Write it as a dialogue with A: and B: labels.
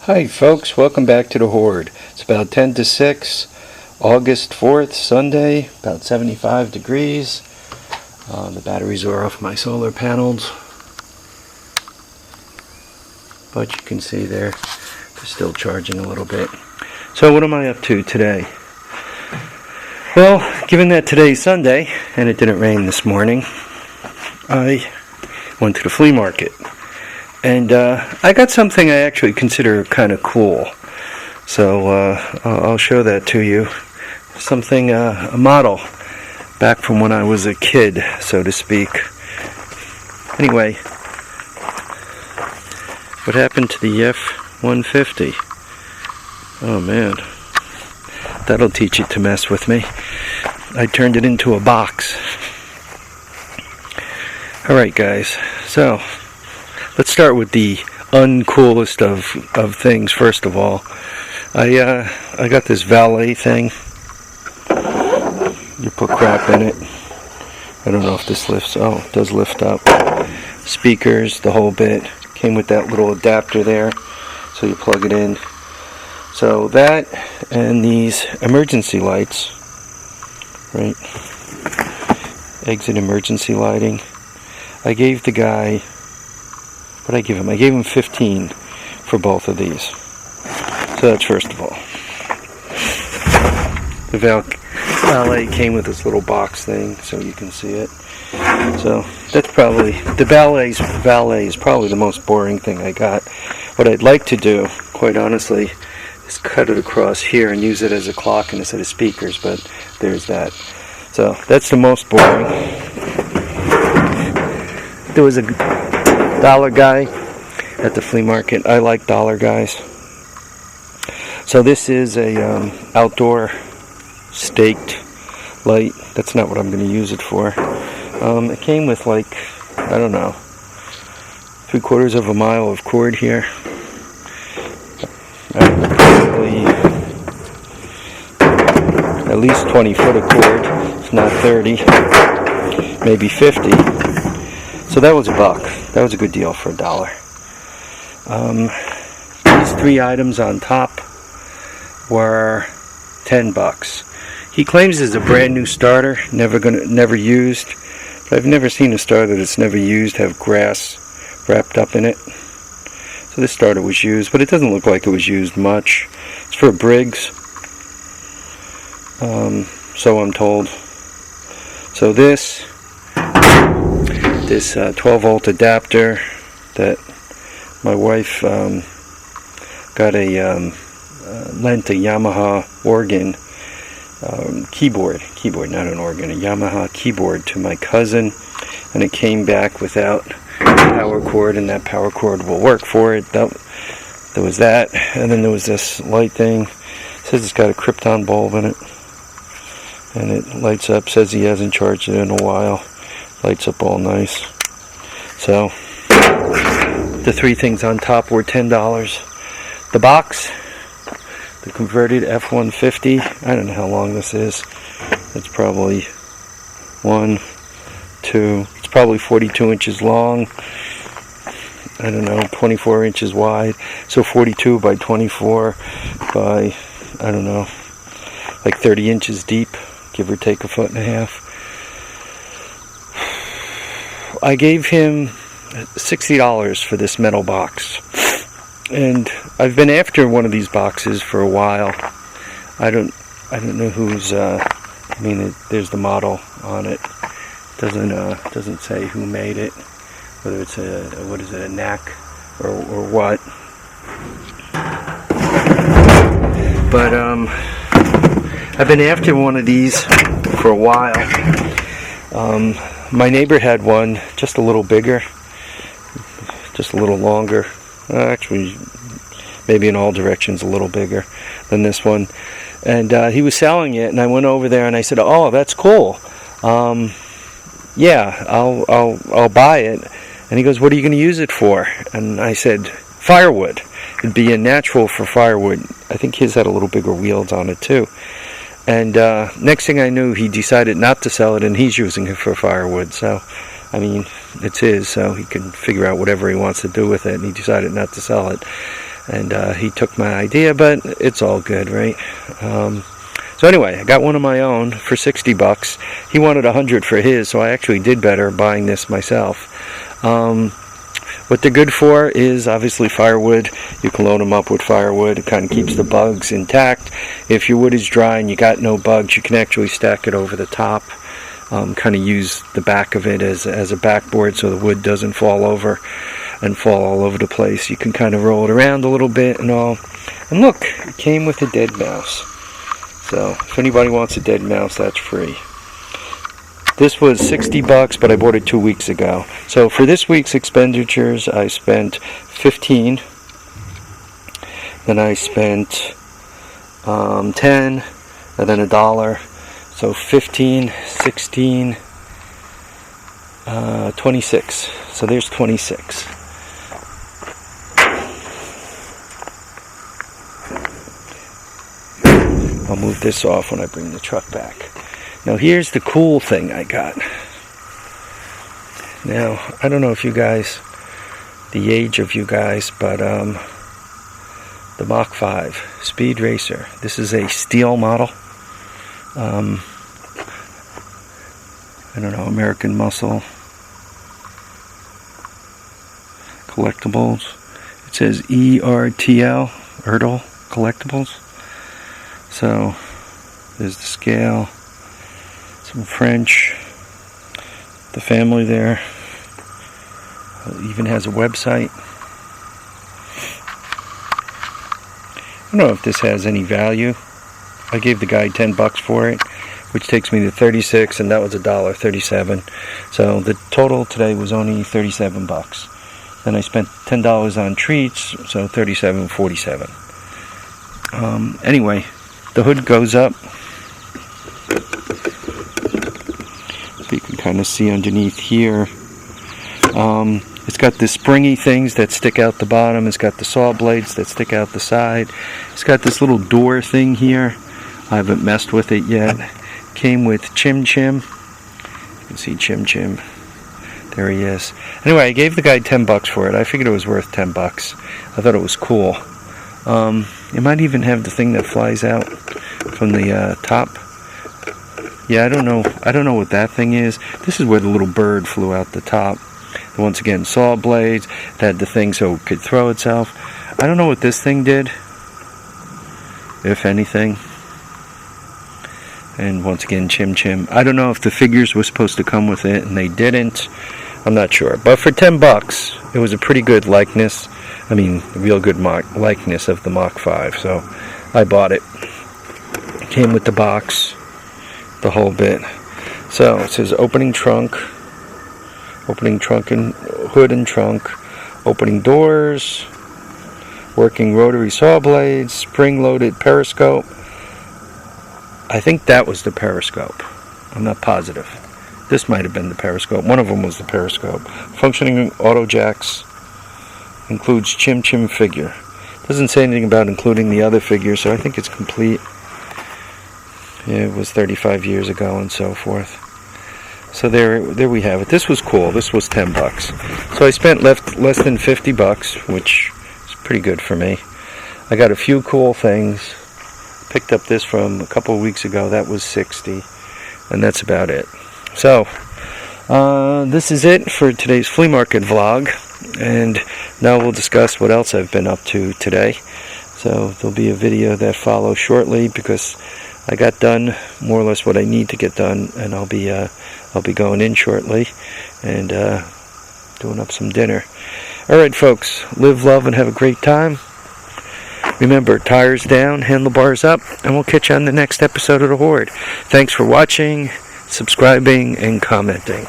A: Hi folks, welcome back to the Horde. It's about 10 to 6, August 4th, Sunday, about 75 degrees. The batteries are off my solar panels, but you can see they're still charging a little bit. So what am I up to today? Well, given that today's Sunday and it didn't rain this morning, I went to the flea market. And I got something I actually consider kind of cool. So I'll show that to you. Something, a model back from when I was a kid, so to speak. Anyway, what happened to the F-150? Oh man, that'll teach you to mess with me. I turned it into a box. Alright guys, so let's start with the uncoolest of things. First of all, I got this valet thing. You put crap in it. I don't know if this lifts. Oh, it does lift up. Speakers, the whole bit. Came with that little adapter there, so you plug it in. So that and these emergency lights, right? Exit emergency lighting. I gave the guy, what did I give him? I gave him 15 for both of these. So that's first of all. The valet came with this little box thing, so you can see it. So that's probably, the valet is probably the most boring thing I got. What I'd like to do, quite honestly, is cut it across here and use it as a clock and a set of speakers, but there's that. So that's the most boring. There was a dollar guy at the flea market. I like dollar guys. So this is a outdoor staked light. That's not what I'm going to use it for. It came with like, I don't know, 3/4 of a mile of cord here. Probably at least 20 foot of cord, if not 30, maybe 50. So that was $1. That was a good deal for $1. These 3 items on top were $10. He claims it's a brand new starter, never used. But I've never seen a starter that's never used have grass wrapped up in it. So this starter was used, but it doesn't look like it was used much. It's for Briggs, so I'm told. So this 12-volt adapter that my wife got lent a Yamaha organ keyboard, not an organ, a Yamaha keyboard to my cousin, and it came back without power cord, and that power cord will work for it. There was that, and then there was this light thing. It says it's got a krypton bulb in it, and it lights up. Says he hasn't charged it in a while. Lights up all nice. So the 3 things on top were $10. The box, the converted F-150, I don't know how long this is. It's probably 1, 2, it's probably 42 inches long. I don't know, 24 inches wide. So 42 by 24 by, I don't know, like 30 inches deep, give or take 1.5 feet. I gave him $60 for this metal box, and I've been after one of these boxes for a while. I don't know who's. I mean, there's the model on it. Doesn't say who made it, whether it's a knack or what. But I've been after one of these for a while. My neighbor had one, just a little bigger, just a little longer. Actually, maybe in all directions a little bigger than this one. And he was selling it, and I went over there and I said, "Oh, that's cool. Yeah, I'll buy it." And he goes, "What are you going to use it for?" And I said, "Firewood. It'd be a natural for firewood." I think his had a little bigger wheels on it too. And next thing I knew, he decided not to sell it, and he's using it for firewood. So, I mean, it's his, so he can figure out whatever he wants to do with it, and he decided not to sell it. and he took my idea, but it's all good, right? So anyway, I got one of my own for 60 bucks. He wanted 100 for his, so I actually did better buying this myself. What they're good for is obviously firewood. You can load them up with firewood. It kind of keeps the bugs intact. If your wood is dry and you got no bugs, you can actually stack it over the top. Kind of use the back of it as a backboard so the wood doesn't fall over and fall all over the place. You can kind of roll it around a little bit and all. And look, it came with a dead mouse. So if anybody wants a dead mouse, that's free. This was 60 bucks, but I bought it 2 weeks ago. So for this week's expenditures, I spent 15. Then I spent 10, and then $1. So 15, 16, 26. So there's 26. I'll move this off when I bring the truck back. Now here's the cool thing I got. Now, I don't know if you guys, the age of you guys, but the Mach 5 Speed Racer. This is a steel model. I don't know, American Muscle. Collectibles. It says ERTL, Ertl Collectibles. So, there's the scale. Some French, the family there, even has a website. I don't know if this has any value. I gave the guy 10 bucks for it, which takes me to 36, and that was $1.37. So the total today was only 37 bucks. Then I spent $10 on treats, so $37.47. Anyway, the hood goes up. You can kind of see underneath here. It's got the springy things that stick out the bottom. It's got the saw blades that stick out the side. It's got this little door thing here. I haven't messed with it yet. Came with Chim Chim. You can see Chim Chim. There he is. Anyway, I gave the guy 10 bucks for it. I figured it was worth 10 bucks. I thought it was cool. It might even have the thing that flies out from the top. Yeah, I don't know what that thing is. This is where the little bird flew out the top. And once again, saw blades. It had the thing so it could throw itself. I don't know what this thing did, if anything. And once again, Chim Chim. I don't know if the figures were supposed to come with it and they didn't. I'm not sure. But for 10 bucks, it was a pretty good likeness. I mean, a real good likeness of the Mach 5. So I bought it. It came with the box. The whole bit. So it says opening trunk and hood and trunk, opening doors, working rotary saw blades, spring-loaded periscope. I think that was the periscope. I'm not positive. This might have been the periscope. One of them was the periscope. Functioning auto jacks. Includes Chim Chim figure. Doesn't say anything about including the other figure, so I think it's complete. Yeah, it was 35 years ago and so forth. So there we have it. This was cool. This was 10 bucks. So I spent less than 50 bucks, which is pretty good for me. I got a few cool things. Picked up this from a couple of weeks ago. That was 60. And that's about it. So, this is it for today's flea market vlog. And now we'll discuss what else I've been up to today. So there'll be a video that follows shortly because I got done more or less what I need to get done, and I'll be going in shortly and doing up some dinner. All right, folks, live, love, and have a great time. Remember, tires down, handlebars up, and we'll catch you on the next episode of The Horde. Thanks for watching, subscribing, and commenting.